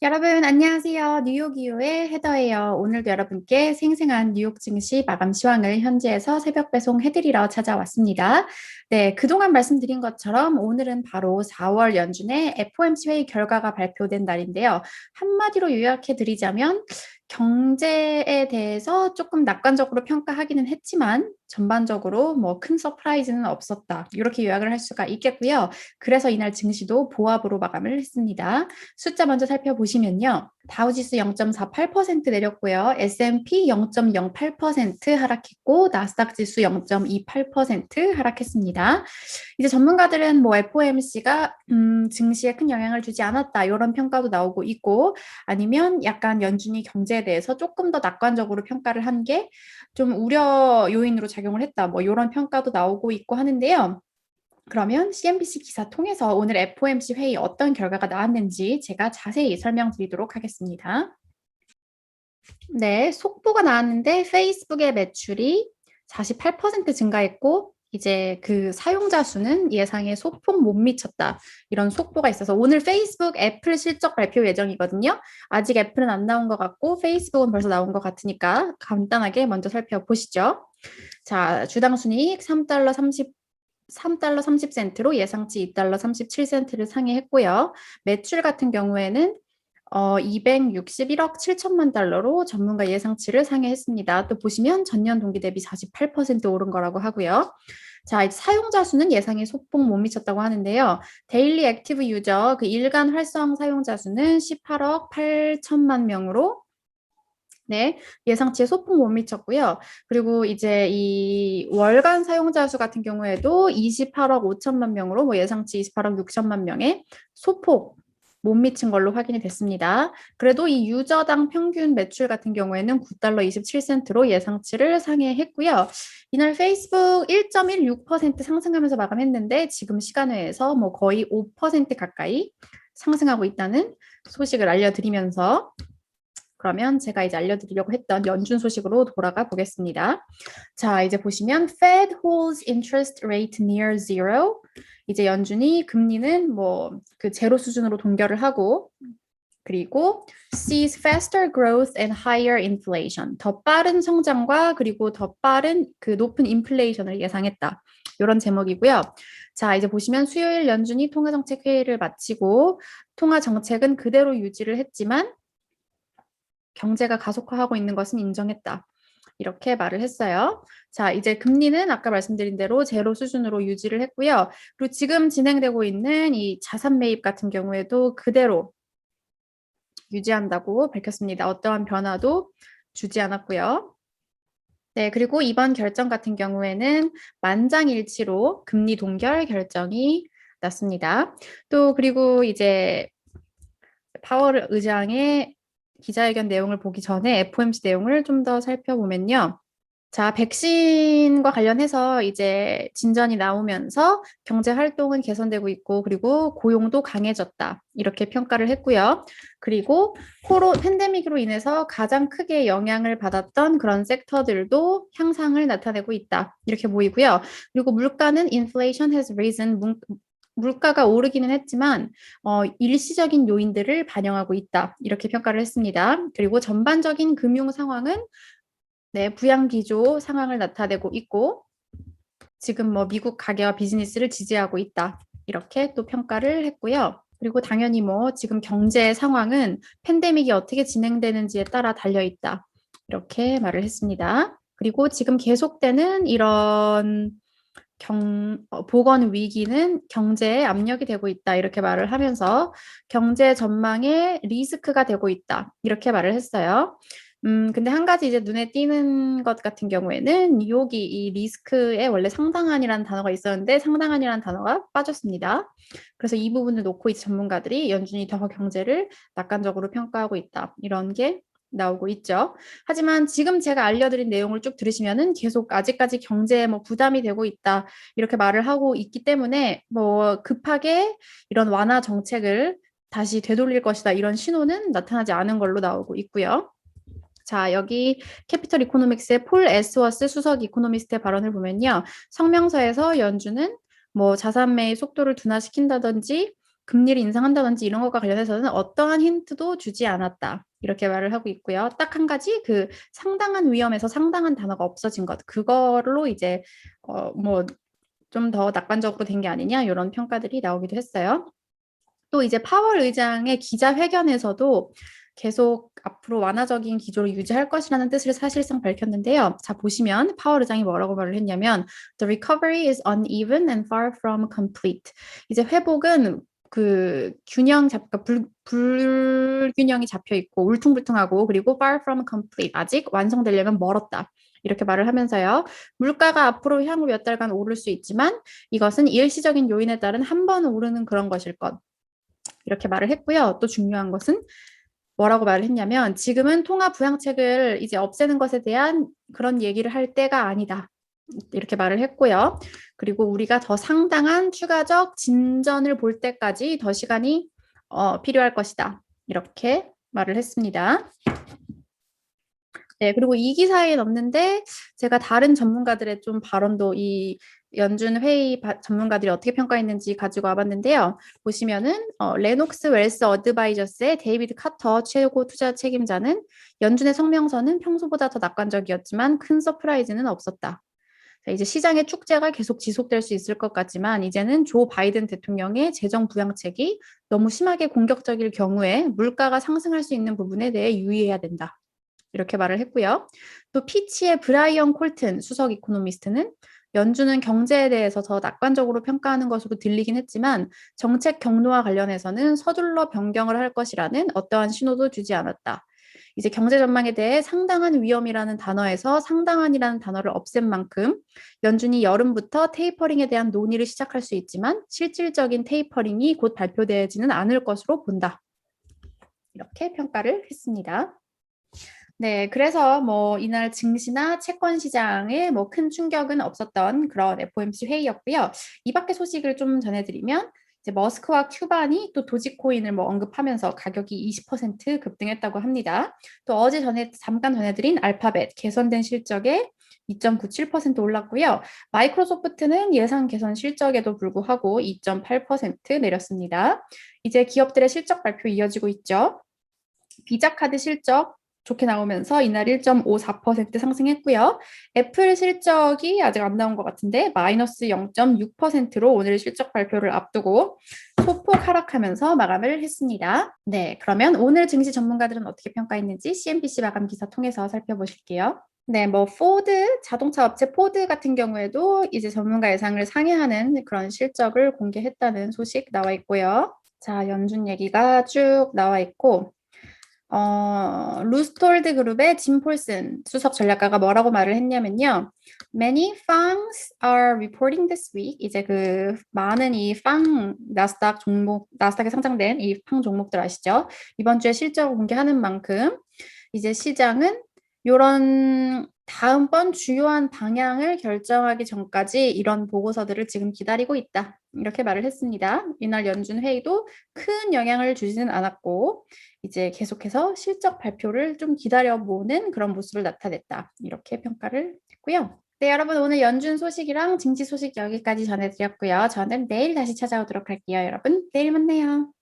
여러분 안녕하세요. 뉴욕 이후의 헤더예요. 오늘도 여러분께 생생한 뉴욕 증시 마감 시황을 현지에서 새벽 배송해드리러 찾아왔습니다. 네, 그동안 말씀드린 것처럼 오늘은 바로 4월 연준의 FOMC 회의 결과가 발표된 날인데요. 한마디로 요약해드리자면 경제에 대해서 조금 낙관적으로 평가하기는 했지만 전반적으로 뭐 큰 서프라이즈는 없었다. 이렇게 요약을 할 수가 있겠고요. 그래서 이날 증시도 보합으로 마감을 했습니다. 숫자 먼저 살펴보시면요. 다우지수 0.48% 내렸고요. S&P 0.08% 하락했고 나스닥 지수 0.28% 하락했습니다. 이제 전문가들은 뭐 FOMC가 증시에 큰 영향을 주지 않았다 이런 평가도 나오고 있고 아니면 약간 연준이 경제에 대해서 조금 더 낙관적으로 평가를 한 게 좀 우려 요인으로 작용을 했다 뭐 이런 평가도 나오고 있고 하는데요. 그러면 CNBC 기사 통해서 오늘 FOMC 회의 어떤 결과가 나왔는지 제가 자세히 설명드리도록 하겠습니다. 네, 속보가 나왔는데 페이스북의 매출이 48% 증가했고 이제 그 사용자 수는 예상에 소폭 못 미쳤다. 이런 속보가 있어서 오늘 페이스북 애플 실적 발표 예정이거든요. 아직 애플은 안 나온 것 같고 페이스북은 벌써 나온 것 같으니까 간단하게 먼저 살펴보시죠. 자, 주당 순이익 3달러 30센트로 예상치 2달러 37센트를 상회했고요. 매출 같은 경우에는 261억 7천만 달러로 전문가 예상치를 상회했습니다. 또 보시면 전년 동기 대비 48% 오른 거라고 하고요. 자, 사용자 수는 예상에 소폭 못 미쳤다고 하는데요. 데일리 액티브 유저, 그 일간 활성 사용자 수는 18억 8천만 명으로 네, 예상치에 소폭 못 미쳤고요. 그리고 이제 이 월간 사용자 수 같은 경우에도 28억 5천만 명으로 뭐 예상치 28억 6천만 명에 소폭 못 미친 걸로 확인이 됐습니다. 그래도 이 유저당 평균 매출 같은 경우에는 9달러 27센트로 예상치를 상회했고요. 이날 페이스북 1.16% 상승하면서 마감했는데 지금 시간외에서 뭐 거의 5% 가까이 상승하고 있다는 소식을 알려드리면서 그러면 제가 이제 알려드리려고 했던 연준 소식으로 돌아가 보겠습니다. 자, 이제 보시면 Fed holds interest rate near zero. 이제 연준이 금리는 뭐 그 제로 수준으로 동결을 하고 그리고 sees faster growth and higher inflation. 더 빠른 성장과 그리고 더 빠른 그 높은 인플레이션을 예상했다. 이런 제목이고요. 자, 이제 보시면 수요일 연준이 통화정책 회의를 마치고 통화정책은 그대로 유지를 했지만 경제가 가속화하고 있는 것은 인정했다. 이렇게 말을 했어요. 자, 이제 금리는 아까 말씀드린 대로 제로 수준으로 유지를 했고요. 그리고 지금 진행되고 있는 이 자산 매입 같은 경우에도 그대로 유지한다고 밝혔습니다. 어떠한 변화도 주지 않았고요. 네, 그리고 이번 결정 같은 경우에는 만장일치로 금리 동결 결정이 났습니다. 또 그리고 이제 파월 의장의 기자회견 내용을 보기 전에 FOMC 내용을 좀 더 살펴보면요. 자, 백신과 관련해서 이제 진전이 나오면서 경제 활동은 개선되고 있고 그리고 고용도 강해졌다. 이렇게 평가를 했고요. 그리고 팬데믹으로 인해서 가장 크게 영향을 받았던 그런 섹터들도 향상을 나타내고 있다. 이렇게 보이고요. 그리고 물가는 inflation has risen 물가가 오르기는 했지만 일시적인 요인들을 반영하고 있다. 이렇게 평가를 했습니다. 그리고 전반적인 금융 상황은 네, 부양기조 상황을 나타내고 있고 지금 뭐 미국 가계와 비즈니스를 지지하고 있다. 이렇게 또 평가를 했고요. 그리고 당연히 뭐 지금 경제 상황은 팬데믹이 어떻게 진행되는지에 따라 달려 있다. 이렇게 말을 했습니다. 그리고 지금 계속되는 이런 보건 위기는 경제에 압력이 되고 있다. 이렇게 말을 하면서 경제 전망에 리스크가 되고 있다. 이렇게 말을 했어요. 근데 한 가지 이제 눈에 띄는 것 같은 경우에는 뉴욕이 이 리스크에 원래 상당한이라는 단어가 있었는데 상당한이라는 단어가 빠졌습니다. 그래서 이 부분을 놓고 이제 전문가들이 연준이 더 경제를 낙관적으로 평가하고 있다. 이런 게 나오고 있죠. 하지만 지금 제가 알려드린 내용을 쭉 들으시면은 계속 아직까지 경제에 뭐 부담이 되고 있다. 이렇게 말을 하고 있기 때문에 뭐 급하게 이런 완화 정책을 다시 되돌릴 것이다. 이런 신호는 나타나지 않은 걸로 나오고 있고요. 자, 여기 캐피털 이코노믹스의 폴 에스워스 수석 이코노미스트의 발언을 보면요. 성명서에서 연준은 뭐 자산 매입 속도를 둔화시킨다든지 금리를 인상한다든지 이런 것과 관련해서는 어떠한 힌트도 주지 않았다. 이렇게 말을 하고 있고요. 딱 한 가지 그 상당한 위험에서 상당한 단어가 없어진 것. 그걸로 이제 뭐 좀 더 낙관적으로 된 게 아니냐 이런 평가들이 나오기도 했어요. 또 이제 파월 의장의 기자회견에서도 계속 앞으로 완화적인 기조를 유지할 것이라는 뜻을 사실상 밝혔는데요. 자, 보시면 파월 의장이 뭐라고 말을 했냐면 The recovery is uneven and far from complete. 이제 회복은 그 균형 불균형이 잡혀 있고 울퉁불퉁하고 그리고 far from complete 아직 완성되려면 멀었다. 이렇게 말을 하면서요. 물가가 앞으로 향후 몇 달간 오를 수 있지만 이것은 일시적인 요인에 따른 한 번 오르는 그런 것일 것. 이렇게 말을 했고요. 또 중요한 것은 뭐라고 말을 했냐면 지금은 통화 부양책을 이제 없애는 것에 대한 그런 얘기를 할 때가 아니다. 이렇게 말을 했고요. 그리고 우리가 더 상당한 추가적 진전을 볼 때까지 더 시간이 필요할 것이다. 이렇게 말을 했습니다. 네, 그리고 이 기사에 넣는데 제가 다른 전문가들의 좀 발언도 이 연준 회의 전문가들이 어떻게 평가했는지 가지고 와봤는데요. 보시면은 레녹스 웰스 어드바이저스의 데이비드 카터 최고 투자 책임자는 연준의 성명서는 평소보다 더 낙관적이었지만 큰 서프라이즈는 없었다. 자, 이제 시장의 축제가 계속 지속될 수 있을 것 같지만 이제는 조 바이든 대통령의 재정 부양책이 너무 심하게 공격적일 경우에 물가가 상승할 수 있는 부분에 대해 유의해야 된다. 이렇게 말을 했고요. 또 피치의 브라이언 콜튼 수석 이코노미스트는 연준은 경제에 대해서 더 낙관적으로 평가하는 것으로 들리긴 했지만 정책 경로와 관련해서는 서둘러 변경을 할 것이라는 어떠한 신호도 주지 않았다. 이제 경제 전망에 대해 상당한 위험이라는 단어에서 상당한이라는 단어를 없앤 만큼 연준이 여름부터 테이퍼링에 대한 논의를 시작할 수 있지만 실질적인 테이퍼링이 곧 발표되지는 않을 것으로 본다. 이렇게 평가를 했습니다. 네, 그래서 뭐 이날 증시나 채권 시장에 뭐 큰 충격은 없었던 그런 FOMC 회의였고요. 이 밖의 소식을 좀 전해드리면 이제 머스크와 큐반이 또 도지코인을 뭐 언급하면서 가격이 20% 급등했다고 합니다. 또 어제 잠깐 전해드린 알파벳 개선된 실적에 2.97% 올랐고요. 마이크로소프트는 예상 개선 실적에도 불구하고 2.8% 내렸습니다. 이제 기업들의 실적 발표 이어지고 있죠. 비자 카드 실적 좋게 나오면서 이날 1.54% 상승했고요. 애플 실적이 아직 안 나온 것 같은데 마이너스 0.6%로 오늘 실적 발표를 앞두고 소폭 하락하면서 마감을 했습니다. 네, 그러면 오늘 증시 전문가들은 어떻게 평가했는지 CNBC 마감 기사 통해서 살펴보실게요. 네, 뭐 포드, 자동차 업체 포드 같은 경우에도 이제 전문가 예상을 상회하는 그런 실적을 공개했다는 소식 나와 있고요. 자, 연준 얘기가 쭉 나와 있고 루스톨드 그룹의 짐 폴슨 수석 전략가가 뭐라고 말을 했냐면요. Many FANGs are reporting this week. 이제 그 많은 이 FANG 나스닥 종목, 나스닥에 상장된 이 FANG 종목들 아시죠? 이번 주에 실적을 공개하는 만큼 이제 시장은 이런 다음번 주요한 방향을 결정하기 전까지 이런 보고서들을 지금 기다리고 있다. 이렇게 말을 했습니다. 이날 연준 회의도 큰 영향을 주지는 않았고 이제 계속해서 실적 발표를 좀 기다려보는 그런 모습을 나타냈다. 이렇게 평가를 했고요. 네, 여러분 오늘 연준 소식이랑 증시 소식 여기까지 전해드렸고요. 저는 내일 다시 찾아오도록 할게요. 여러분 내일 만나요.